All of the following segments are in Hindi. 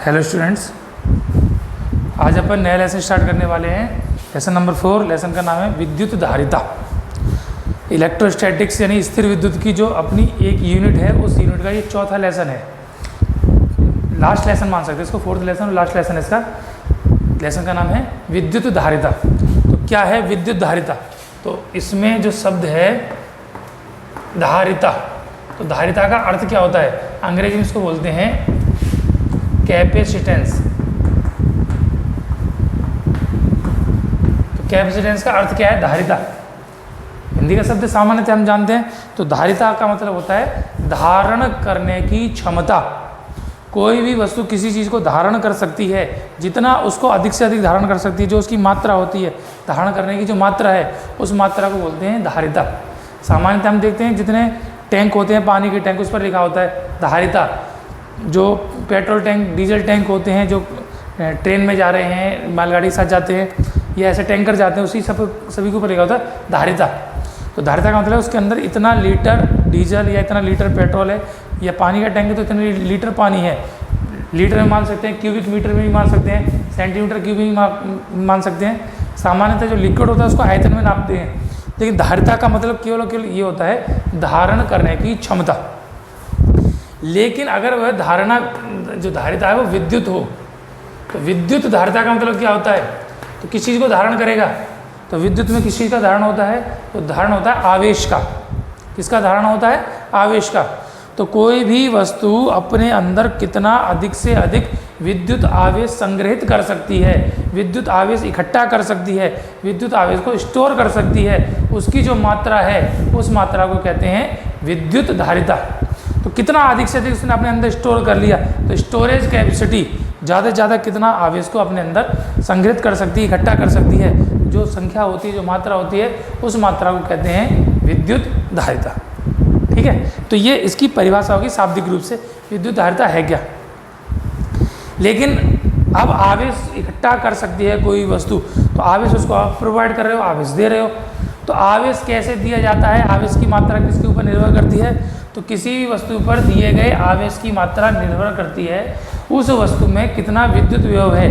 हेलो स्टूडेंट्स, आज अपन नया लेसन स्टार्ट करने वाले हैं। Lesson number 4। लेसन का नाम है विद्युत धारिता। इलेक्ट्रोस्टैटिक्स यानी स्थिर विद्युत की जो अपनी एक यूनिट है, उस यूनिट का ये चौथा लेसन है। लास्ट लेसन मान सकते हैं इसको, फोर्थ लेसन और लास्ट लेसन इसका। लेसन का नाम है विद्युत धारिता। तो क्या है विद्युत धारिता? तो इसमें जो शब्द है धारिता, तो धारिता का अर्थ क्या होता है? अंग्रेजी में इसको बोलते हैं कैपेसिटेंस। तो कैपेसिटेंस का अर्थ क्या है? धारिता। हिंदी का शब्द सामान्यतः हम जानते हैं। तो धारिता का मतलब होता है धारण करने की क्षमता। कोई भी वस्तु किसी चीज़ को धारण कर सकती है, जितना उसको अधिक से अधिक धारण कर सकती है, जो उसकी मात्रा होती है, धारण करने की जो मात्रा है, उस मात्रा को बोलते हैं धारिता। सामान्यतः हम देखते हैं जितने टैंक होते हैं, पानी के टैंक, उस पर लिखा होता है धारिता। जो पेट्रोल टैंक, डीजल टैंक होते हैं, जो ट्रेन में जा रहे हैं, मालगाड़ी के साथ जाते हैं, या ऐसे टैंकर जाते हैं, उसी सभी के ऊपर लिखा होता है धारिता। तो धारिता का मतलब उसके अंदर इतना लीटर डीजल या इतना लीटर पेट्रोल है, या पानी का टैंक है तो इतने लीटर पानी है। लीटर में मान सकते हैं, क्यूबिक मीटर में भी मान सकते हैं, सेंटीमीटर क्यूब में मान सकते हैं। सामान्यतः जो लिक्विड होता है उसको आयतन में नापते हैं, लेकिन धारिता का मतलब केवल ये होता है धारण करने की क्षमता। लेकिन अगर वह धारणा जो धारिता है वो विद्युत हो, तो विद्युत धारिता का मतलब क्या होता है? तो किस चीज़ को धारण करेगा? तो विद्युत में किस चीज़ का धारण होता है? तो धारण होता है आवेश का। किसका धारण होता है? आवेश का। तो कोई भी वस्तु अपने अंदर कितना अधिक से अधिक विद्युत आवेश संग्रहित कर सकती है, विद्युत आवेश इकट्ठा कर सकती है, विद्युत आवेश को स्टोर कर सकती है, उसकी जो मात्रा है उस मात्रा को कहते हैं विद्युत धारिता। तो कितना अधिक से अधिक उसने अपने अंदर स्टोर कर लिया, तो स्टोरेज कैपेसिटी, ज़्यादा से ज़्यादा कितना आवेश को अपने अंदर संग्रहित कर सकती है, इकट्ठा कर सकती है, जो संख्या होती है, जो मात्रा होती है, उस मात्रा को कहते हैं विद्युत धारिता। ठीक है, तो ये इसकी परिभाषा होगी शाब्दिक रूप से, विद्युत धारिता है क्या। लेकिन अब आवेश इकट्ठा कर सकती है कोई वस्तु, तो आवेश उसको आप प्रोवाइड कर रहे हो, आवेश दे रहे हो। तो आवेश कैसे दिया जाता है? आवेश की मात्रा किसके ऊपर निर्भर करती है? तो किसी भी वस्तु पर दिए गए आवेश की मात्रा निर्भर करती है उस वस्तु में कितना विद्युत विभव है,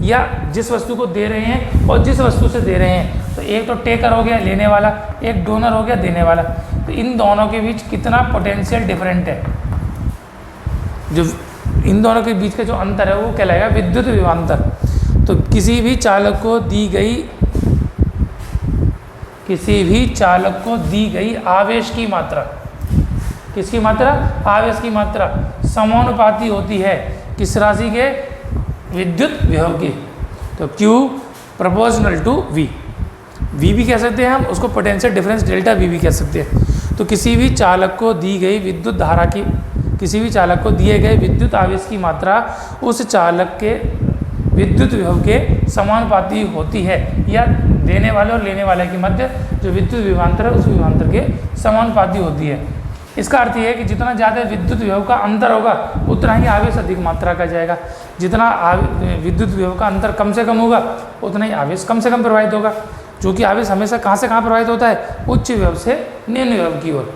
या जिस वस्तु को दे रहे हैं और जिस वस्तु से दे रहे हैं। तो एक तो टेकर हो गया, लेने वाला, एक डोनर हो गया, देने वाला। तो इन दोनों के बीच कितना पोटेंशियल डिफरेंट है, जो इन दोनों के बीच का जो अंतर है वो कहलाएगा विद्युत विभवांतर। तो किसी भी चालक को दी गई आवेश की मात्रा, किसकी मात्रा? आवेश की मात्रा समानुपाती होती है किस राशि के? विद्युत विभव की। तो Q proportional to V। V भी कह सकते हैं हम उसको, पोटेंशियल डिफरेंस डेल्टा V भी कह सकते हैं। तो किसी भी चालक को दी गई विद्युत धारा की, किसी भी चालक को दिए गए विद्युत आवेश की मात्रा उस चालक के विद्युत विभव के समानुपाती होती है, या देने वाले और लेने वाले के मध्य जो विद्युत विभवांतर है उस विभवांतर के समानुपाती होती है। इसका अर्थ यह है कि जितना ज़्यादा विद्युत विभव का अंतर होगा उतना ही आवेश अधिक मात्रा का जाएगा, जितना विद्युत विभव का अंतर कम से कम होगा उतना ही आवेश कम से कम प्रवाहित होगा। जो कि आवेश हमेशा कहाँ से कहाँ प्रवाहित होता है? उच्च विभव से निम्न विभव की ओर।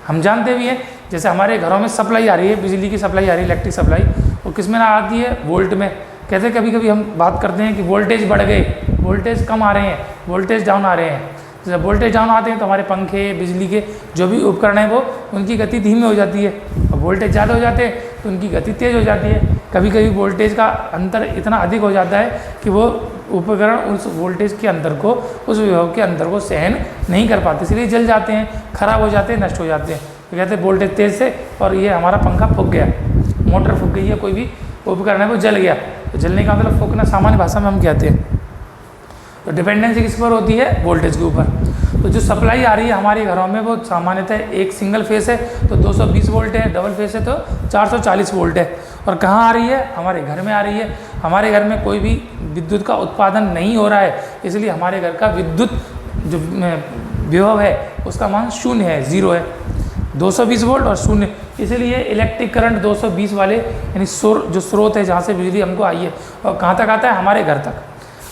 हम जानते भी हैं, जैसे हमारे घरों में सप्लाई आ रही है, बिजली की सप्लाई आ रही है, इलेक्ट्रिक सप्लाई, वो किस में आती है? वोल्ट में। कहते कभी कभी हम बात करते हैं कि वोल्टेज बढ़ गए, वोल्टेज कम आ रहे हैं, वोल्टेज डाउन आ रहे हैं। जब वोल्टेज डाउन आते हैं तो हमारे पंखे, बिजली के जो भी उपकरण हैं वो उनकी गति धीमी हो जाती है, और वोल्टेज ज़्यादा हो जाते हैं तो उनकी गति तेज़ हो जाती है। कभी कभी वोल्टेज का अंतर इतना अधिक हो जाता है कि वो उपकरण उस वोल्टेज के अंतर को, उस विभव के अंतर को सहन नहीं कर पाते, इसलिए जल जाते हैं, खराब हो जाते हैं, नष्ट हो जाते हैं। तो कहते हैं वोल्टेज तेज़ से, और ये हमारा पंखा फूक गया, मोटर फूक गई, है कोई भी उपकरण है वो जल गया। तो जलने का मतलब फूकना सामान्य भाषा में हम कहते हैं। तो डिपेंडेंसी किस पर होती है? वोल्टेज के ऊपर। तो जो सप्लाई आ रही है हमारे घरों में वो सामान्यतः एक सिंगल फेस है तो 220 वोल्ट है, डबल फेस है तो 440 वोल्ट है। और कहाँ आ रही है? हमारे घर में आ रही है। हमारे घर में कोई भी विद्युत का उत्पादन नहीं हो रहा है, इसलिए हमारे घर का विद्युत जो विभव है उसका मान 0 है, 0 है। 220 वोल्ट और 0, इसलिए इलेक्ट्रिक करंट 220 वाले यानी जो स्रोत है जहाँ से बिजली हमको आई है, और कहाँ तक आता है? हमारे घर तक।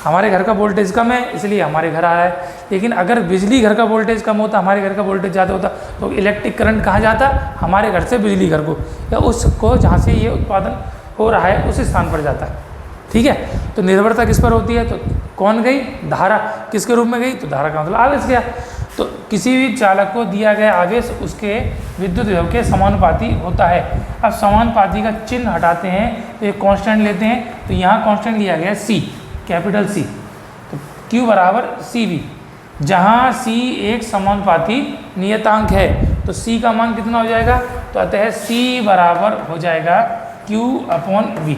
हमारे घर का वोल्टेज कम है इसलिए हमारे घर आ रहा है। लेकिन अगर बिजली घर का वोल्टेज कम होता, हमारे घर का वोल्टेज ज़्यादा होता, तो इलेक्ट्रिक करंट कहाँ जाता? हमारे घर से बिजली घर को, या उसको जहाँ से ये उत्पादन हो रहा है उस स्थान पर जाता है। ठीक है, तो निर्भरता किस पर होती है? तो कौन गई? धारा। किसके रूप में गई? तो धारा का मतलब आवेश गया। तो किसी भी चालक को दिया गया आवेश उसके विद्युत विभव के समानुपाती होता है। अब समानुपाती का चिन्ह हटाते हैं तो एक कांस्टेंट लेते हैं, तो यहाँ कांस्टेंट लिया गया C, कैपिटल C, तो Q बराबर CV। जहाँ C एक समानुपाती नियतांक है तो C का मान कितना हो जाएगा? तो अतः C बराबर हो जाएगा Q/V।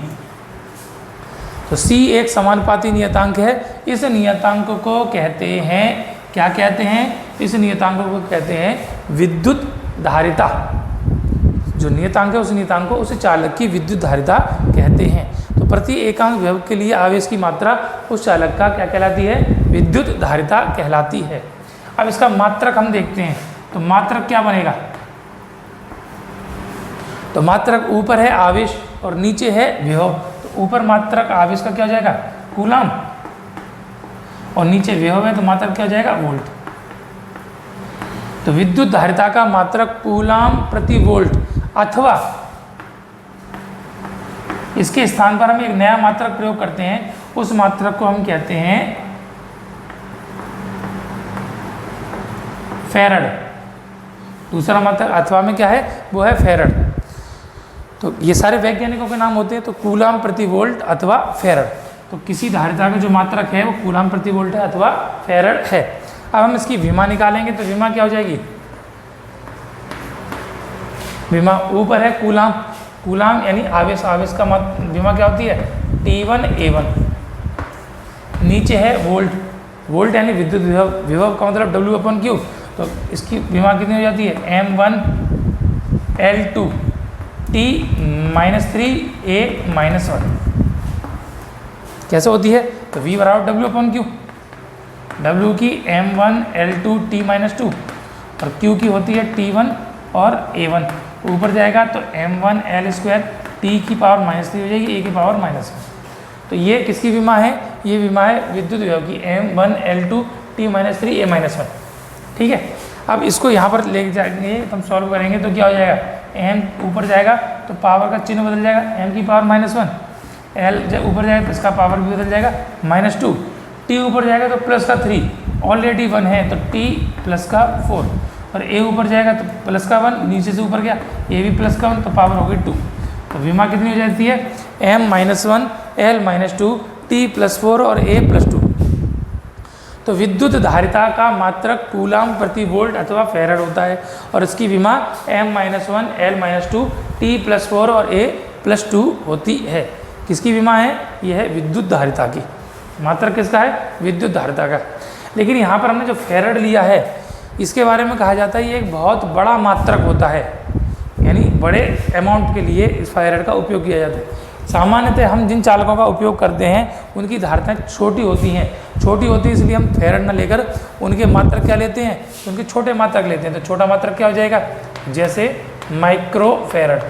तो C एक समानुपाती नियतांक है। इस नियतांक को कहते हैं, क्या कहते हैं? इस नियतांक को कहते हैं विद्युत धारिता। जो नियतांक है उस नियतांक को उस चालक की विद्युत धारिता कहते हैं। तो प्रति एकांक विभव के लिए आवेश की मात्रा उस चालक का क्या कहलाती है? विद्युत धारिता कहलाती है। अब इसका मात्रक हम देखते हैं, तो मात्रक क्या बनेगा? तो मात्रक ऊपर है आवेश और नीचे है विभव। तो ऊपर मात्रक आवेश का क्या हो जाएगा? कूलाम, और नीचे विभव है तो मात्रक क्या हो जाएगा? वोल्ट। तो विद्युत धारिता का मात्रक कूलाम प्रति वोल्ट, अथवा इसके स्थान पर हम एक नया मात्रक प्रयोग करते हैं, उस मात्रक को हम कहते हैं फैरड। दूसरा मात्रक अथवा में क्या है? वो है फैरड। तो ये सारे वैज्ञानिकों के नाम होते हैं, तो कूलाम प्रति वोल्ट अथवा फैरड। तो किसी धारिता का जो मात्रक है वो कूलाम प्रति वोल्ट है अथवा फैरड है। अब हम इसकी विमा निकालेंगे, तो विमा क्या हो जाएगी? विमा ऊपर है कूलाम, कूलाम यानी आवेश, आवेश का विमा क्या होती है? T1A1। नीचे है वोल्ट, वोल्ट यानी विद्युत विभव, विभव का मतलब W/Q। तो इसकी विमा कितनी हो जाती है? M1L2 T-3A-1। कैसे होती है? तो V बराबर W/Q। W की M1L2 T-2 और Q की होती है T1 और A1। ऊपर जाएगा तो M1L² T⁻³ हो जाएगी, A⁻⁻1। तो ये किसकी विमा है? ये विमा है विद्युत विभव की, M1L2 T-3A-1। ठीक है, अब इसको यहाँ पर ले जाएंगे, हम सॉल्व करेंगे तो क्या हो जाएगा? M ऊपर जाएगा तो पावर का चिन्ह बदल जाएगा, M⁻⁻1। L जब ऊपर जाएगा तो इसका पावर भी बदल जाएगा, -2। T ऊपर जाएगा तो +3, ऑलरेडी 1 है तो T +4, और A ऊपर जाएगा तो +1, नीचे से ऊपर गया A भी +1 तो पावर हो गई 2। तो विमा कितनी हो जाती है? M-1 L-2 T+4 और A+2। तो विद्युत धारिता का मात्रक कूलाम प्रति वोल्ट अथवा फैरड होता है, और इसकी विमा M-1 L-2 T+4 और A+2 होती है। किसकी विमा है? यह है विद्युत धारिता की। मात्रक किसका है? विद्युत धारिता का। लेकिन यहाँ पर हमने जो फैरड लिया है इसके बारे में कहा जाता है ये एक बहुत बड़ा मात्रक होता है, यानी बड़े अमाउंट के लिए इस फैरड का उपयोग किया जाता है। सामान्यतः हम जिन चालकों का उपयोग करते हैं उनकी धारिताएं छोटी होती हैं, छोटी होती है इसलिए हम फैरड न लेकर उनके मात्रक क्या लेते हैं? उनके छोटे मात्रक लेते हैं। तो छोटा मात्रक क्या हो जाएगा? जैसे माइक्रो फैरड।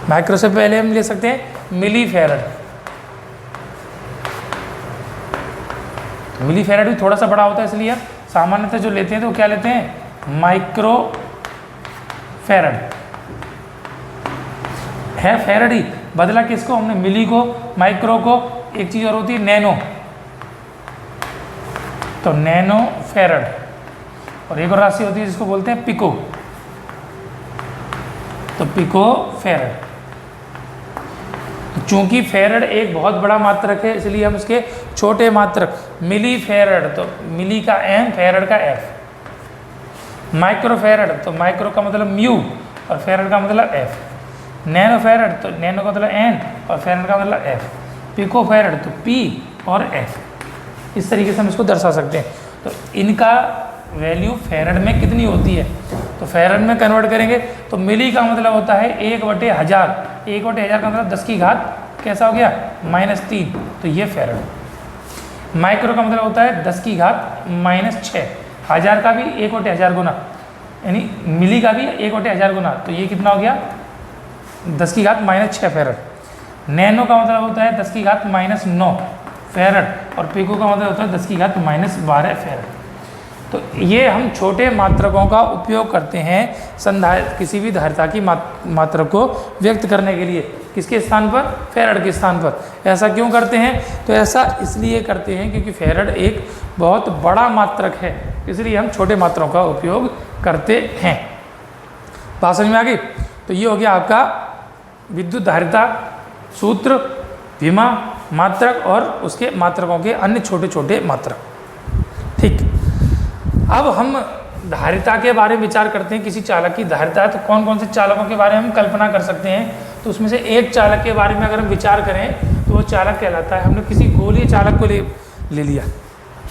माइक्रो से पहले हम ले सकते हैं मिली फैरड। मिली फैरड भी थोड़ा सा बड़ा होता है, इसलिए सामान्यतः जो लेते हैं तो क्या लेते हैं? Micro farad. है फैरड ही, बदला किसको? हमने मिली को, माइक्रो को। एक चीज़ और होती है नैनो, तो नैनो फैरड। और एक और राशि होती है जिसको बोलते हैं पिको, तो पिको फैरड। चूंकि फैरड एक बहुत बड़ा मात्रक है इसलिए हम उसके छोटे मात्रक मिली फैरड, तो मिली का M, फैरड का F। माइक्रो फैरड, तो माइक्रो का मतलब म्यू और फैरड का मतलब F। नैनो फैरड, तो नैनो का मतलब N और फैरड का मतलब F। पिको फैरड, तो P और F। इस तरीके से हम इसको दर्शा सकते हैं। तो इनका वैल्यू फैरड में कितनी होती है? तो फैरड में कन्वर्ट करेंगे तो मिली का मतलब होता है 1/1000। 1/1000 का मतलब 10 की घात कैसा हो गया? -3। तो ये फैरड। माइक्रो का मतलब होता है 10 की घात -6। 1000 का भी 1/1000 गुना, यानी मिली का भी 1/1000 गुना, तो ये कितना हो गया? 10 की घात -6 फैरड। नैनो का मतलब होता है 10 की घात -9 फैरड, और पिको का मतलब होता है 10 की घात -12 फैरड। तो ये हम छोटे मात्रकों का उपयोग करते हैं किसी भी धारिता की मात्रक को व्यक्त करने के लिए। किसके स्थान पर? फैराड के स्थान पर। ऐसा क्यों करते हैं? तो ऐसा इसलिए करते हैं क्योंकि फैराड एक बहुत बड़ा मात्रक है, इसलिए हम छोटे मात्रकों का उपयोग करते हैं। बात समझ में आ गई? तो ये हो गया आपका विद्युत धारिता सूत्र, विमा, मात्रक और उसके मात्रकों के अन्य छोटे छोटे मात्रक। ठीक, अब हम धारिता के बारे में विचार करते हैं। किसी चालक की धारिता है तो कौन कौन से चालकों के बारे में हम कल्पना कर सकते हैं। तो उसमें से एक चालक के बारे में अगर हम विचार करें तो वो चालक कहलाता है, हमने किसी गोलीय चालक को ले लिया।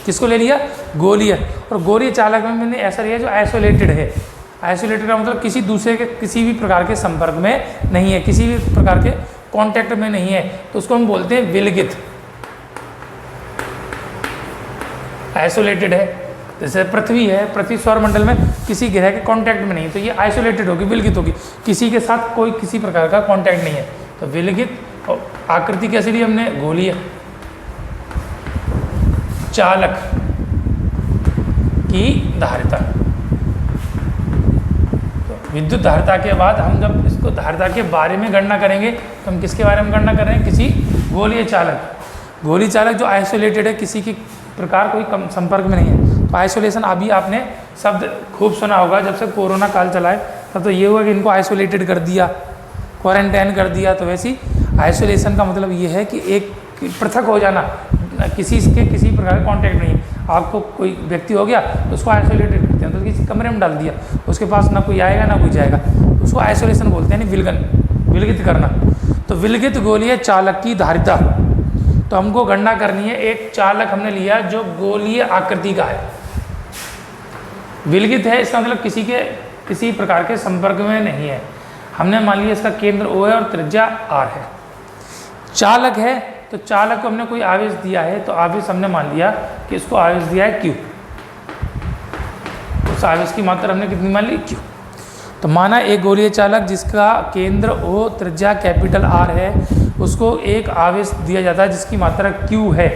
किसको ले लिया? गोलीय। और गोलीय चालक में मैंने ऐसा लिया जो आइसोलेटेड है। आइसोलेटेड का मतलब किसी दूसरे के किसी भी प्रकार के संपर्क में नहीं है, किसी भी प्रकार के कांटेक्ट में नहीं है, तो उसको हम बोलते हैं विलगित। आइसोलेटेड है, जैसे पृथ्वी है, पृथ्वी सौरमंडल में किसी ग्रह के कांटेक्ट में नहीं है, तो ये आइसोलेटेड होगी, विलगित होगी, किसी के साथ कोई किसी प्रकार का कांटेक्ट नहीं है, तो विलगित। और आकृति कैसी ली हमने? गोलीय। चालक की धारिता, तो विद्युत धारिता के बाद हम जब इसको धारिता के बारे में गणना करेंगे तो हम किसके बारे में गणना कर रहे हैं? किसी गोलीय चालक। गोलीय चालक जो आइसोलेटेड है, किसी की प्रकार कोई संपर्क में नहीं है। तो आइसोलेशन अभी आपने शब्द खूब सुना होगा, जब से कोरोना काल चला है तब तो ये हुआ कि इनको आइसोलेटेड कर दिया, क्वारंटाइन कर दिया। तो वैसी आइसोलेशन का मतलब ये है कि एक पृथक हो जाना, किसी के किसी प्रकार का कॉन्टैक्ट नहीं। आपको कोई व्यक्ति हो गया तो उसको आइसोलेटेड करते हैं, तो किसी कमरे में डाल दिया, उसके पास ना कोई आएगा ना कोई जाएगा, उसको आइसोलेशन बोलते हैं, विलगित करना। तो विलगित गोलीय चालक की धारिता, तो हमको गणना करनी है। एक चालक हमने लिया जो गोलीय आकृति का है, विलगित है, इसका मतलब किसी प्रकार के संपर्क में नहीं है। हमने मान लिया इसका केंद्र O है और त्रिज्या R है। चालक है तो चालक को हमने कोई आवेश दिया है, तो आवेश हमने मान लिया कि इसको आवेश दिया है Q। उस आवेश की मात्रा हमने कितनी मान ली? Q। तो माना एक गोलीय चालक जिसका केंद्र O, त्रिज्या कैपिटल R है, उसको एक आवेश दिया जाता है जिसकी मात्रा Q है,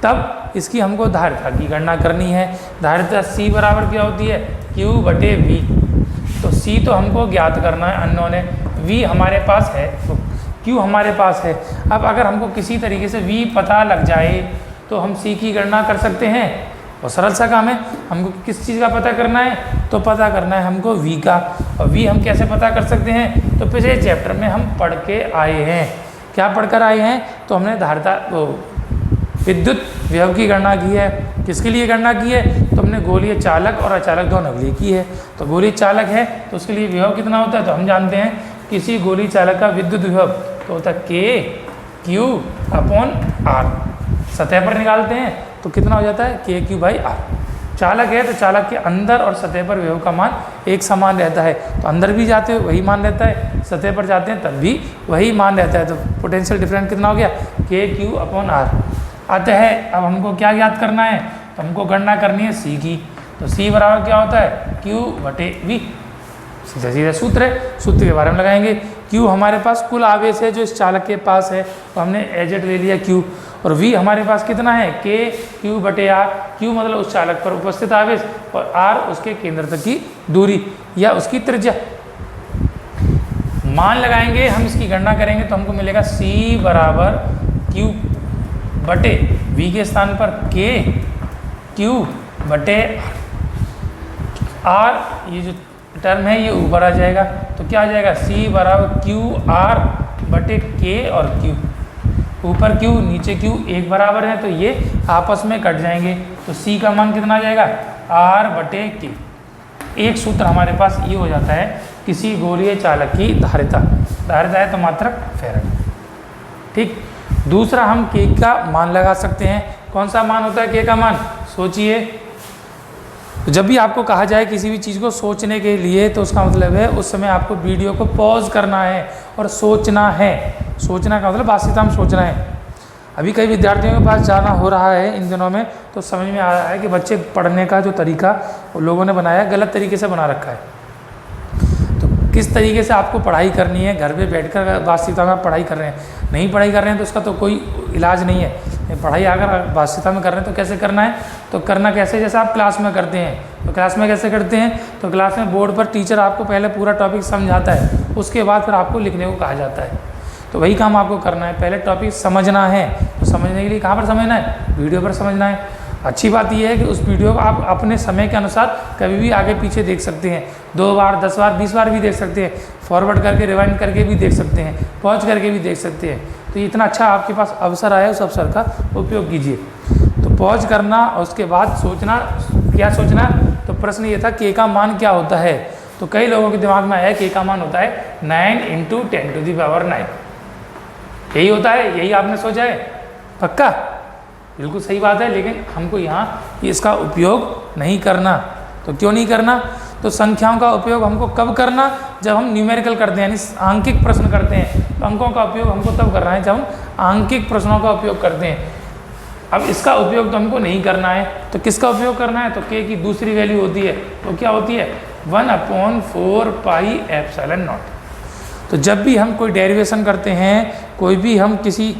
तब इसकी हमको धारिता की गणना करनी है। धारिता C बराबर क्या होती है? Q/V। तो C तो हमको ज्ञात करना है, अननोन है, V हमारे पास है, तो Q हमारे पास है। अब अगर हमको किसी तरीके से V पता लग जाए तो हम C की गणना कर सकते हैं, और सरल सा काम है। हमको किस चीज़ का पता करना है? तो पता करना है हमको V का। और V हम कैसे पता कर सकते हैं? तो पिछले चैप्टर में हम पढ़ के आए हैं। क्या पढ़कर आए हैं? तो हमने धारिता विद्युत विभव की गणना की है। किसके लिए गणना की है? तो हमने गोलीय चालक और अचालक दोनों के लिए की है। तो गोलीय चालक है तो उसके लिए विभव कितना होता है? तो हम जानते हैं किसी गोलीय चालक का विद्युत विभव तो होता है KQ/R। सतह पर निकालते हैं तो कितना हो जाता है? KQ/R। चालक है तो चालक के अंदर और सतह पर विभव का मान एक समान रहता है, तो अंदर भी जाते हैं वही मान रहता है, सतह पर जाते हैं तब भी वही मान रहता है। तो पोटेंशियल डिफरेंस कितना हो गया? KQ/R। अतः अब हमको क्या याद करना है? तो हमको गणना करनी है C की। तो C बराबर क्या होता है? Q/V। सीधा सीधा सूत्र है, सूत्र के बारे में लगाएंगे। Q हमारे पास कुल आवेश है जो इस चालक के पास है, तो हमने एजेड ले लिया Q। और V हमारे पास कितना है? KQ/R। Q मतलब उस चालक पर उपस्थित आवेश और R उसके केंद्र तक की दूरी या उसकी त्रिज्या। मान लगाएंगे, हम इसकी गणना करेंगे तो हमको मिलेगा C बराबर Q/V के स्थान पर KQ/R। ये जो टर्म है ये ऊपर आ जाएगा, तो क्या आ जाएगा? C बराबर QR/K और Q। ऊपर Q नीचे Q एक बराबर है, तो ये आपस में कट जाएंगे, तो C का मान कितना आ जाएगा? R/K। एक सूत्र हमारे पास ये हो जाता है किसी गोलीय चालक की धारिता। धारिता है तो मात्रक फैराड। ठीक, दूसरा हम K का मान लगा सकते हैं। कौन सा मान होता है K का मान? सोचिए, तो जब भी आपको कहा जाए किसी भी चीज़ को सोचने के लिए, तो उसका मतलब है उस समय आपको वीडियो को पॉज करना है और सोचना है। सोचना का मतलब वास्तविकता में सोचना है। अभी कई विद्यार्थियों के पास जाना हो रहा है इन दिनों में, तो समझ में आ रहा है कि बच्चे पढ़ने का जो तरीका लोगों ने बनाया गलत तरीके से बना रखा है। तो किस तरीके से आपको पढ़ाई करनी है, घर पे बैठकर वास्तविकता में पढ़ाई कर रहे हैं, नहीं पढ़ाई कर रहे हैं तो उसका तो कोई इलाज नहीं है। पढ़ाई अगर भाषिता में कर रहे हैं तो कैसे करना है, तो करना कैसे, जैसे आप क्लास में करते हैं तो क्लास में कैसे करते हैं, तो क्लास में बोर्ड पर टीचर आपको पहले पूरा टॉपिक समझाता है, उसके बाद फिर आपको लिखने को कहा जाता है। तो वही काम आपको करना है, पहले टॉपिक समझना है, तो समझने के लिए कहाँ पर समझना है, वीडियो पर समझना है। अच्छी बात यह है कि उस वीडियो को आप अपने समय के अनुसार कभी भी आगे पीछे देख सकते हैं, 2 बार 10 बार 20 बार भी देख सकते हैं, फॉरवर्ड करके रिवाइंड करके भी देख सकते हैं, पॉज करके भी देख सकते हैं। तो इतना अच्छा आपके पास अवसर आया, उस अवसर का उपयोग कीजिए। तो पॉज करना और उसके बाद सोचना, क्या सोचना, तो प्रश्न ये था के का मान क्या होता है। तो कई लोगों के दिमाग में आया के का मान होता है 9 × 10⁹ यही होता है, यही आपने सोचा है, पक्का, बिल्कुल सही बात है। लेकिन हमको यहाँ इसका उपयोग नहीं करना। तो क्यों नहीं करना, तो संख्याओं का उपयोग हमको कब करना, जब हम न्यूमेरिकल करते हैं, यानी आंकिक प्रश्न करते हैं। तो अंकों का उपयोग हमको तब करना है जब हम आंकिक प्रश्नों का उपयोग करते हैं। अब इसका उपयोग तो हमको नहीं करना है, तो किसका उपयोग करना है, तो के की दूसरी वैल्यू होती है, तो क्या होती है 1/4πε0। तो जब भी हम कोई डेरिवेशन करते हैं, कोई भी हम किसी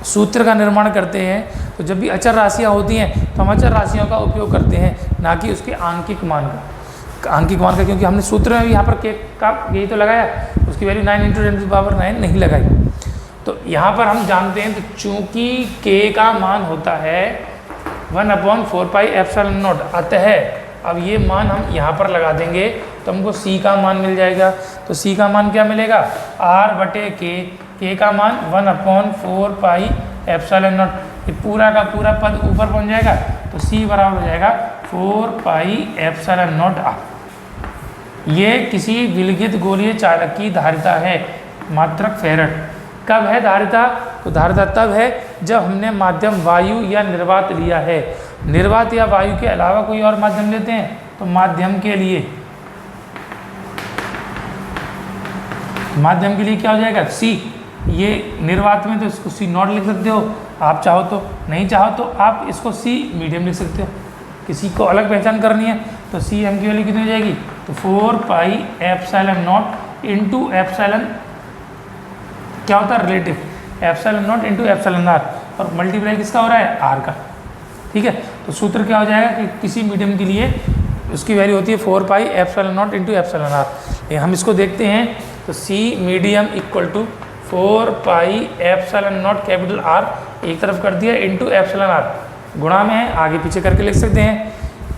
सूत्र का निर्माण करते हैं, तो जब भी अचर राशियाँ होती हैं तो हम अचर राशियों का उपयोग करते हैं, ना कि उसके आंकिक मान का। आंकिक मान का क्योंकि हमने सूत्र में भी यहाँ पर के का यही तो लगाया, उसकी वैल्यू 9 × 10⁹ नहीं लगाई। तो यहाँ पर हम जानते हैं, तो चूँकि के का मान होता है 1/4πε0, अतः अब ये मान हम यहाँ पर लगा देंगे तो हमको सी का मान मिल जाएगा। तो सी का मान क्या मिलेगा, r/k, के का मान 1/4πε0। ये पूरा का पूरा पद ऊपर पहुँच जाएगा, तो सी बराबर हो जाएगा 4πε0r। ये किसी विलगित गोलीय चालक की धारिता है, मात्रक फैरड। कब है धारिता, तो धारिता तब है जब हमने माध्यम वायु या निर्वात लिया है। निर्वात या वायु के अलावा कोई और माध्यम लेते हैं, तो माध्यम के लिए क्या हो जाएगा, सी। ये निर्वात में तो इसको C0 लिख सकते हो आप चाहो तो, नहीं चाहो तो आप इसको C मीडियम लिख सकते हो। किसी को अलग पहचान करनी है तो सी एम की वैल्यू कितनी हो जाएगी, तो 4πε0 इंटू एप्सिलॉन, क्या होता है रिलेटिव, ε0 इंटू εr, और मल्टीप्लाई किसका हो रहा है, r का। ठीक है, तो सूत्र क्या हो जाएगा कि किसी मीडियम के लिए उसकी वैल्यू होती है 4πε0 इंटू εr। हम इसको देखते हैं, तो C medium equal to 4πε0 capital R एक तरफ कर दिया इंटू εr, गुणा में है, आगे पीछे करके लिख सकते हैं।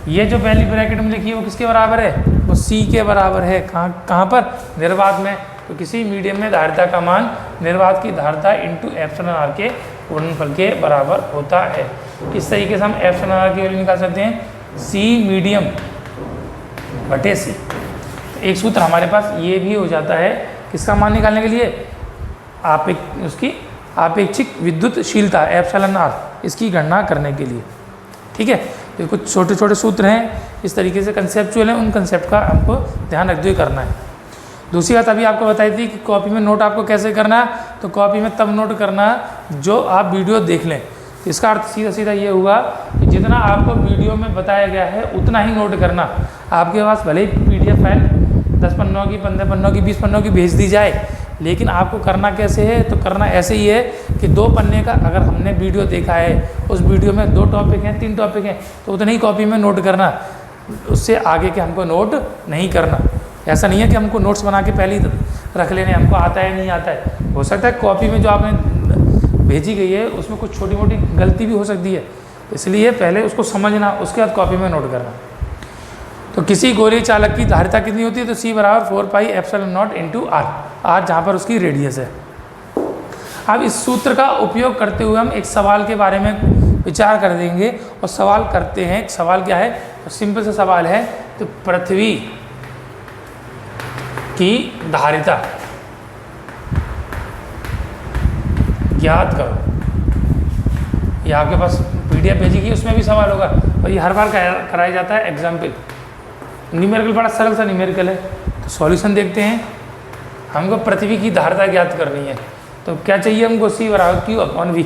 ये जो पहली ब्रैकेट में लिखी है वो किसके बराबर है, वो सी के बराबर है। कहाँ पर, निर्वात में। तो किसी मीडियम में धारिता का मान निर्वात की धारिता इंटू εr के गुणनफल के बराबर होता है। इस तरीके से हम εr की वैल्यू निकाल सकते हैं, सी मीडियम बटे सी। तो एक सूत्र हमारे पास ये भी हो जाता है, किसका मान निकालने के लिए, उसकी आपेक्षिक विद्युतशीलता εr, इसकी गणना करने के लिए। ठीक है, तो कुछ छोटे छोटे सूत्र हैं, इस तरीके से कंसेप्चुअल हैं, उन कंसेप्ट का हमको ध्यान रखते हुए करना है। दूसरी बात अभी आपको बताई थी कि कॉपी में नोट आपको कैसे करना है, तो कॉपी में तब नोट करना जो आप वीडियो देख लें। तो इसका अर्थ सीधा सीधा ये हुआ कि जितना आपको वीडियो में बताया गया है उतना ही नोट करना। आपके पास भले ही PDF फाइल 10 पन्नों की, 15 पन्नों की, 20 पन्नों की भेज दी जाए, लेकिन आपको करना कैसे है, तो करना ऐसे ही है कि 2 पन्ने का अगर हमने वीडियो देखा है, उस वीडियो में 2 टॉपिक हैं, 3 टॉपिक हैं, तो उतनी ही कॉपी में नोट करना, उससे आगे के हमको नोट नहीं करना। ऐसा नहीं है कि हमको नोट्स बना के पहले ही रख लेने, हमको आता है नहीं आता है। हो सकता है कॉपी में जो आपने भेजी गई है उसमें कुछ छोटी मोटी गलती भी हो सकती है, इसलिए पहले उसको समझना, उसके बाद कॉपी में नोट करना। तो किसी गोलीय चालक की धारिता कितनी होती है, तो C बराबर 4πε0 इंटू R, R जहाँ पर उसकी रेडियस है। अब इस सूत्र का उपयोग करते हुए हम एक सवाल के बारे में विचार कर देंगे, और सवाल करते हैं। सवाल क्या है, तो सिंपल सा सवाल है, तो पृथ्वी की धारिता ज्ञात करो। ये आपके पास PDF भेजी गई, उसमें भी सवाल होगा, और ये हर बार कराया जाता है एग्जाम्पल। न्यूमेरिकल बड़ा सरल सा न्यूमेरिकल है। तो सॉल्यूशन देखते हैं। हमको पृथ्वी की धारिता ज्ञात करनी है, तो क्या चाहिए हमको, C बराबर Q/V।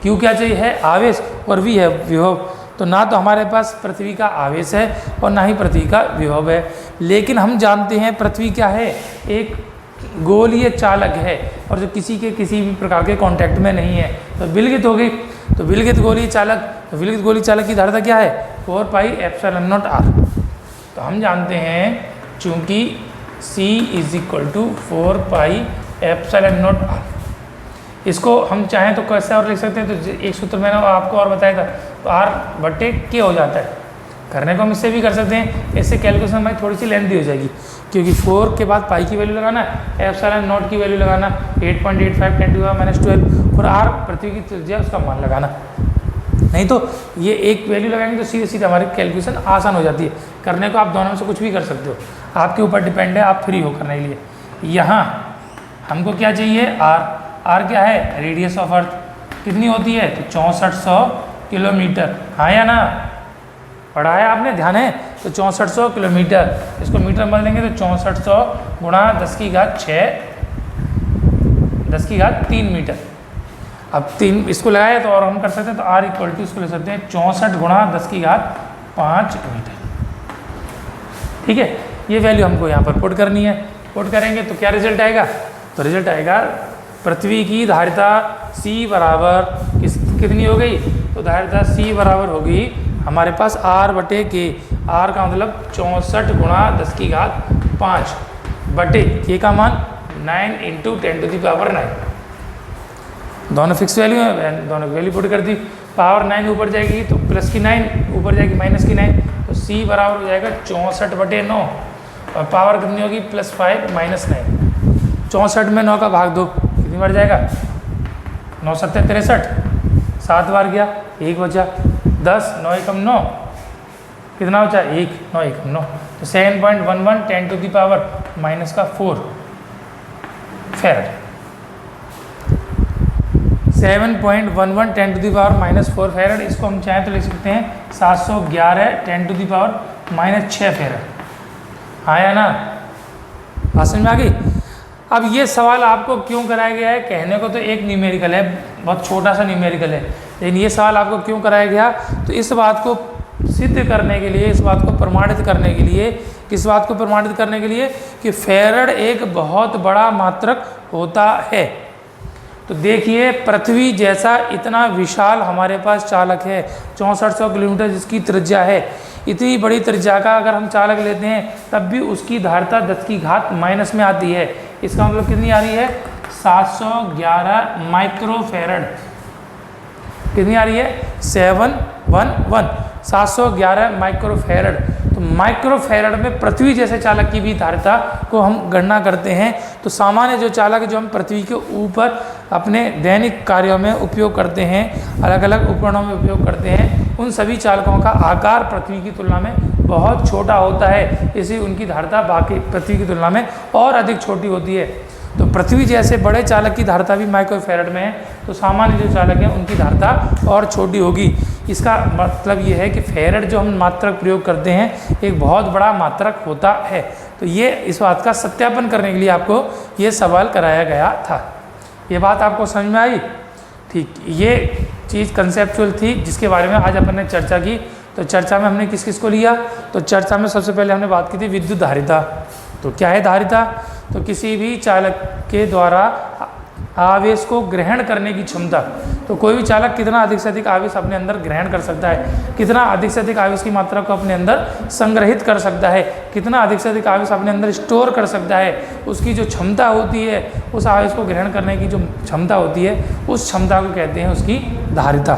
Q क्या चाहिए है, आवेश, और V है विभव। तो ना तो हमारे पास पृथ्वी का आवेश है और ना ही पृथ्वी का विभव है, लेकिन हम जानते हैं पृथ्वी क्या है, एक गोलीय चालक है और जो किसी भी प्रकार के कांटेक्ट में नहीं है तो विलगित हो गई। तो विलगित गोलीय चालक, तो विलगित गोलीय चालक की धारिता क्या है? 4 पाई एप्सिलॉन नॉट आर। तो हम जानते हैं चूंकि C = 4 pi epsilon naught r, इसको हम चाहें तो कैसे और लिख सकते हैं? तो एक सूत्र मैंने आपको और बताया था, तो R/K हो जाता है। करने को हम इससे भी कर सकते हैं, इससे कैलकुलेशन हमारी थोड़ी सी लेंथी हो जाएगी, क्योंकि 4 के बाद पाई की वैल्यू लगाना, एप्सिलॉन नॉट की वैल्यू लगाना 8.85 × 10⁻12 और आर पृथ्वी की त्रिज्या उसका मान लगाना। नहीं तो ये एक वैल्यू लगाएंगे तो सीधे सीधे हमारी कैलकुलेशन आसान हो जाती है। करने को आप दोनों में से कुछ भी कर सकते हो, आपके ऊपर डिपेंड है, आप फ्री हो करने के लिए। यहाँ हमको क्या चाहिए? आर क्या है? रेडियस ऑफ अर्थ कितनी होती है? तो 6400 किलोमीटर। हाँ या ना? पढ़ा है आपने, ध्यान है? तो 6400 किलोमीटर, इसको मीटर में बदलेंगे तो 6400 × 10⁻3 मीटर। अब 3 इसको लगाया तो और हम कर सकते हैं, तो R = इसको ले सकते हैं 64 × 10⁵ मीटर। ठीक है, ये वैल्यू हमको यहाँ पर पुट करनी है। पुट करेंगे तो क्या रिजल्ट आएगा? तो रिजल्ट आएगा पृथ्वी की धारिता C बराबर कितनी हो गई? तो धारिता C बराबर होगी हमारे पास R/K। R का मतलब 64 × 10⁵ बटे K का मान 9 × 10⁹। दोनों फिक्स वैल्यू है, दोनों वैल्यू पुट कर दी। पावर 9 ऊपर जाएगी तो प्लस की 9, ऊपर जाएगी माइनस की 9, तो C बराबर हो जाएगा 64/9 और पावर कितनी होगी? +5 - 9। 64 में 9 का भाग 2 कितनी बार जाएगा? 9 × 7 = 63, 7 बार गया, 1 बचा। 10, 9 × 9 कितना बचा? 1, 9 × 9, तो 7.11 10⁻⁻4 फेरेड। 7.11 10⁻⁻4 फेरेड। इसको हम चाहें तो लिख सकते हैं 711 10⁻⁻6 फेरेड। हाँ या ना? बात समझ में आ गई? अब ये सवाल आपको क्यों कराया गया है? कहने को तो एक न्यूमेरिकल है, बहुत छोटा सा न्यूमेरिकल है, लेकिन ये सवाल आपको क्यों कराया गया? तो इस बात को सिद्ध करने के लिए, इस बात को प्रमाणित करने के लिए, किस बात को प्रमाणित करने के लिए कि फेरेड एक बहुत बड़ा मात्रक होता है। तो देखिए, पृथ्वी जैसा इतना विशाल हमारे पास चालक है, 6400 किलोमीटर जिसकी त्रिज्या है, इतनी बड़ी त्रिज्या का अगर हम चालक लेते हैं तब भी उसकी धारिता 10⁻⁻ में आती है। इसका मतलब कितनी आ रही है? 711 माइक्रोफेरेड। कितनी आ रही है? 711 माइक्रोफेरेड। तो माइक्रोफेरेड में पृथ्वी जैसे चालक की भी धारिता को हम गणना करते हैं। तो सामान्य जो चालक जो हम पृथ्वी के ऊपर अपने दैनिक कार्यों में उपयोग करते हैं, अलग अलग उपकरणों में उपयोग करते हैं, उन सभी चालकों का आकार पृथ्वी की तुलना में बहुत छोटा होता है, इसलिए उनकी धारिता बाकी पृथ्वी की तुलना में और अधिक छोटी होती है। तो पृथ्वी जैसे बड़े चालक की धारिता भी माइक्रोफेरेड में है, तो सामान्य जो चालक हैं उनकी धारिता और छोटी होगी। इसका मतलब ये है कि फेरेड जो हम मात्रक प्रयोग करते हैं एक बहुत बड़ा मात्रक होता है। तो ये इस बात का सत्यापन करने के लिए आपको ये सवाल कराया गया था। ये बात आपको समझ में आई? ठीक, ये चीज़ कंसेप्चुअल थी जिसके बारे में आज अपन ने चर्चा की। तो चर्चा में हमने किस किस को लिया? तो चर्चा में सबसे पहले हमने बात की थी विद्युत धारिता। तो क्या है धारिता? तो किसी भी चालक के द्वारा आवेश को ग्रहण करने की क्षमता। तो कोई भी चालक कितना अधिक से अधिक आवेश अपने अंदर ग्रहण कर सकता है, कितना अधिक से अधिक आवेश की मात्रा को अपने अंदर संग्रहित कर सकता है, कितना अधिक से अधिक आवेश अपने अंदर स्टोर कर सकता है, उसकी जो क्षमता होती है, उस आवेश को ग्रहण करने की जो क्षमता होती है, उस क्षमता को कहते हैं उसकी धारिता।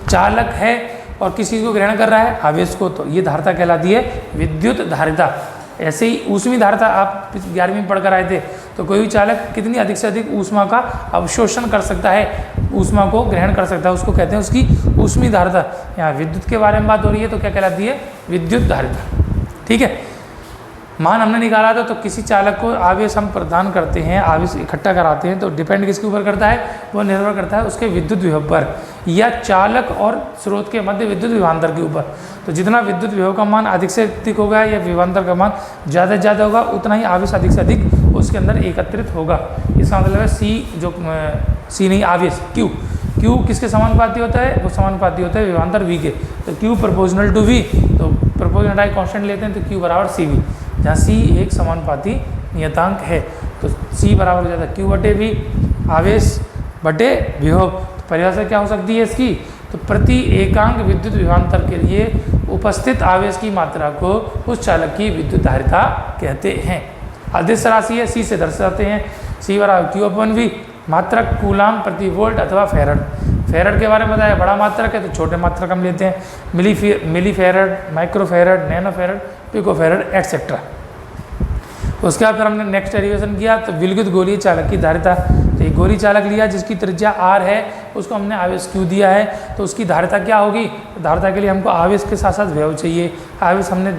चालक है और किसी को ग्रहण कर रहा है आवेश को, तो ये धारिता कहलाती है विद्युत धारिता। ऐसे ही ऊष्मी धारिता आप 11वीं में पढ़कर आए थे। तो कोई भी चालक कितनी अधिक से अधिक ऊष्मा का अवशोषण कर सकता है, ऊष्मा को ग्रहण कर सकता है, उसको कहते हैं उसकी ऊष्मी धारिता। यहाँ विद्युत के बारे में बात हो रही है तो क्या कहलाती है? विद्युत धारिता। ठीक है, मान हमने निकाला था। तो किसी चालक को आवेश हम प्रदान करते हैं, आवेश इकट्ठा कराते हैं, तो डिपेंड किसके ऊपर करता है? वो निर्भर करता है उसके विद्युत विभव पर या चालक और स्रोत के मध्य विद्युत विभवांतर के ऊपर। तो जितना विद्युत विभव का मान अधिक से अधिक होगा या विभवांतर का मान ज़्यादा से ज़्यादा होगा, उतना ही आवेश अधिक से अधिक उसके अंदर एकत्रित होगा। इसका मतलब है सी नहीं, आवेश क्यू किसके समानुपाती होता है? वो समानुपाती होता है विभवांतर V के। तो Q प्रोपोर्शनल टू V, तो प्रोपोर्शनल कांस्टेंट लेते हैं तो Q = CV, जहाँ C एक समानुपाती नियतांक है। तो C बराबर हो जाता है Q/V आवेश बटे विभव। तो परिभाषा क्या हो सकती है इसकी, तो प्रति एकांक विद्युत विभवांतर के लिए उपस्थित आवेश की मात्रा को उस चालक की विद्युत धारिता कहते हैं। अदिश राशि है, C से दर्शाते हैं। C बराबर Q/V मात्रक कूलाम प्रति वोल्ट अथवा फेरड। फेरड के बारे में बताया, बड़ा मात्रक है तो छोटे मात्रक हम लेते हैं, milli farad, micro farad, nano farad, pico farad etcetera. उसके बाद फिर हमने नेक्स्ट डेरिवेशन किया, तो विलगित गोलीय चालक की धारिता। तो एक गोली चालक लिया जिसकी त्रिज्या R है, उसको हमने आवेश Q दिया है, तो उसकी धारिता क्या होगी, तो धारिता के लिए हमको आवेश के साथ साथ विभव चाहिए। आवेश हमने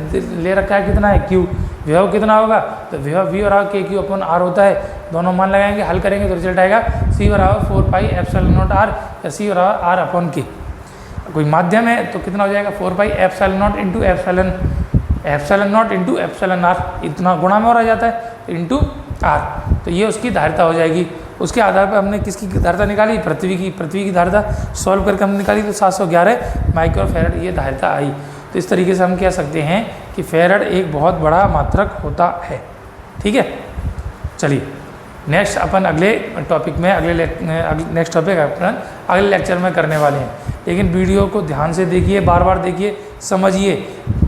ले रखा है कितना है Q, विभव कितना होगा, तो विभव V और KQ/R होता है। दोनों मान लगाएंगे, हल करेंगे तो रिजल्ट आएगा C बराबर 4πε0R या C बराबर R/K। कोई माध्यम है तो कितना हो जाएगा 4πε0 इंटू ε0 इंटू εr, इतना गुणा में हो रह जाता है इंटू R। तो ये उसकी धारिता हो जाएगी। उसके आधार पर हमने किसकी धारिता निकाली, पृथ्वी की धारिता सॉल्व करके हमने निकाली, तो 711 माइक्रो फेरड ये धारिता आई। तो इस तरीके से हम कह सकते हैं कि फेरड एक बहुत बड़ा मात्रक होता है। ठीक है, चलिए नेक्स्ट अपन अगले टॉपिक में नेक्स्ट टॉपिक अपन अगले लेक्चर में करने वाले हैं। लेकिन वीडियो को ध्यान से देखिए, बार बार देखिए, समझिए,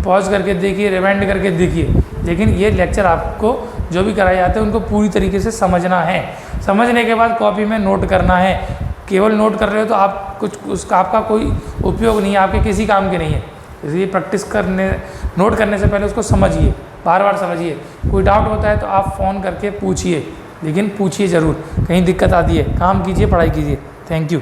पॉज करके देखिए, रिवाइंड करके देखिए। लेकिन ये लेक्चर आपको जो भी कराए जाते हैं उनको पूरी तरीके से समझना है। समझने के बाद कॉपी में नोट करना है। केवल नोट कर रहे हो तो आप उसका आपका कोई उपयोग नहीं है, आपके किसी काम के नहीं है। इसलिए प्रैक्टिस करने, नोट करने से पहले उसको समझिए, बार बार समझिए। कोई डाउट होता है तो आप फ़ोन करके पूछिए, लेकिन पूछिए ज़रूर। कहीं दिक्कत आती है, काम कीजिए, पढ़ाई कीजिए। Thank you.